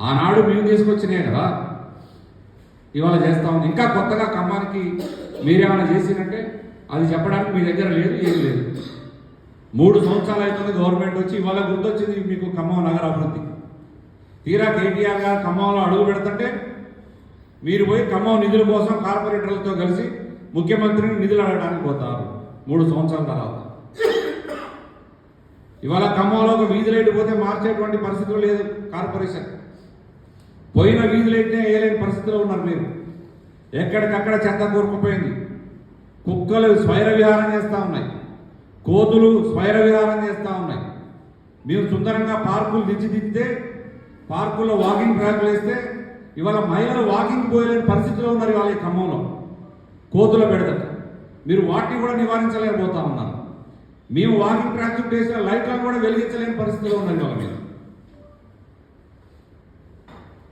ఆనాడు మేము తీసుకొచ్చినాయి కదా ఇవాళ చేస్తా ఉంది. ఇంకా కొత్తగా ఖమ్మానికి మీరేమైనా చేసినట్టే అది చెప్పడానికి మీ దగ్గర లేదు, ఏం లేదు. 3 సంవత్సరాలు అవుతుంది గవర్నమెంట్ వచ్చి, ఇవాళ గుర్తొచ్చింది మీకు ఖమ్మం నగర అభివృద్ధి. తీరా కేటీఆర్ గారు ఖమ్మంలో అడుగు పెడుతుంటే మీరు పోయి ఖమ్మం నిధుల కోసం కార్పొరేటర్లతో కలిసి ముఖ్యమంత్రిని నిధులు అడగడానికి పోతారు 3 సంవత్సరాల తర్వాత. ఇవాళ ఖమ్మంలో ఒక వీధి లైట్ పోతే మార్చేటువంటి పరిస్థితులు లేదు కార్పొరేషన్. పోయిన వీధి లైట్నే వేయలేని పరిస్థితిలో ఉన్నారు మీరు. ఎక్కడికక్కడ చెత్త కూరుకుపోయింది. కుక్కలు స్వైర విహారం చేస్తూ ఉన్నాయి, కోతులు స్వైర విహారం చేస్తూ ఉన్నాయి. మేము సుందరంగా పార్కులు తీర్చిదిద్దితే, పార్కుల్లో వాకింగ్ ట్రాక్లు వేస్తే ఇవాళ మహిళలు వాకింగ్ పోయలేని పరిస్థితిలో ఉన్నారు. ఇవాళ ఈ ఖమ్మంలో కోతుల పెడతారు. మీరు వాటిని కూడా నివారించలేకపోతా ఉన్నారు. మేము వాకింగ్ ట్రాక్ చుట్టూ వేసిన లైట్లను కూడా వెలిగించలేని పరిస్థితిలో ఉన్నారు ఇవాళ మీరు.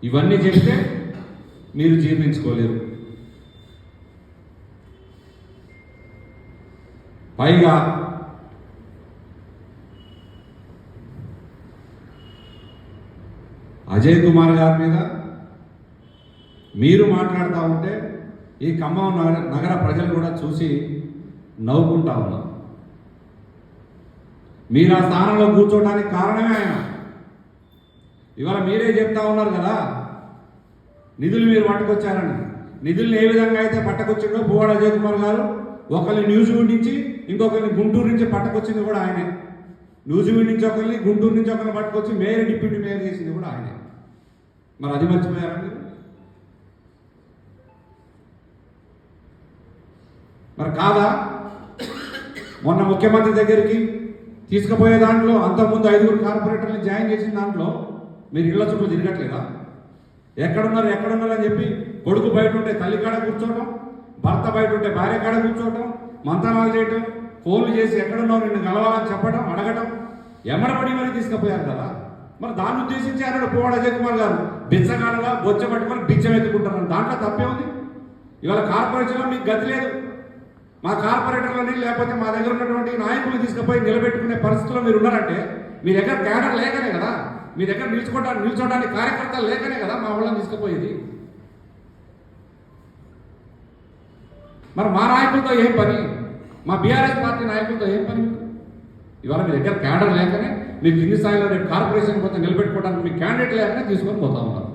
ఇవన్నీ చెప్తే మీరు జీర్ణించుకోలేరు. పైగా అజయ్ కుమార్ గారి మీద మీరు మాట్లాడుతూ ఉంటే ఈ ఖమ్మం నగర ప్రజలు కూడా చూసి నవ్వుకుంటా ఉన్నారు. మీరు ఆ స్థానంలో కూర్చోవడానికి కారణమే ఆయన. ఇవాళ మీరే చెప్తా ఉన్నారు కదా నిధులు మీరు పట్టుకొచ్చారని. నిధులను ఏ విధంగా అయితే పట్టుకొచ్చిండో పువ్వాడ అజయ్ కుమార్ గారు ఒకరిని న్యూజిలాండ్ నుంచి ఇంకొకరిని గుంటూరు నుంచి పట్టుకొచ్చింది కూడా ఆయనే. న్యూజిలాండ్ నుంచి ఒకరిని, గుంటూరు నుంచి ఒకరిని పట్టుకొచ్చి మేయర్, డిప్యూటీ మేయర్ చేసింది కూడా ఆయనే. మరి అది మర్చిపోయారా మీరు? మరి కాదా? మొన్న ముఖ్యమంత్రి దగ్గరికి తీసుకుపోయే దాంట్లో అంతకుముందు 5 కార్పొరేటర్లు జాయిన్ చేసిన దాంట్లో మీరు ఇళ్ల చుట్టూ తిరగట్లేదా? ఎక్కడున్నారు అని చెప్పి కొడుకు బయట ఉంటే తల్లి కాడ కూర్చోవటం, భర్త బయట ఉంటే భార్య కాడ కూర్చోవటం, మంతనాలు చేయటం, ఫోన్లు చేసి ఎక్కడున్నావు నిన్ను కలవాలని చెప్పడం, అడగటం, ఎమ్మడబడి మరి తీసుకుపోయారు కదా. మరి దాన్ని ఉద్దేశించి అన్నాడు పువ్వాడ అజయ్ కుమార్ గారు బిచ్చగాడలా బొచ్చ పట్టుకొని బిచ్చం ఎత్తుకుంటారు. దాంట్లో తప్పే ఉంది. ఇవాళ కార్పొరేషన్లో మీకు గతి లేదు. మా కార్పొరేటర్లని లేకపోతే మా దగ్గర ఉన్నటువంటి నాయకులు తీసుకుపోయి నిలబెట్టుకునే పరిస్థితిలో మీరు ఉన్నారంటే మీ దగ్గర క్యాడర్ లేకనే కదా, మీ దగ్గర నిల్చోడానికి కార్యకర్తలు లేకనే కదా మా వాళ్ళని తీసుకుపోయేది. మరి మా నాయకులతో ఏం పని? మా బీఆర్ఎస్ పార్టీ నాయకులతో ఏం పని? ఇవాళ మీ దగ్గర క్యాడర్ లేకనే మీరు కింది స్థాయిలో రేపు కార్పొరేషన్ కొంత నిలబెట్టుకోవడానికి మీ క్యాండిడేట్ లేకనే తీసుకొని పోతా ఉన్నారు.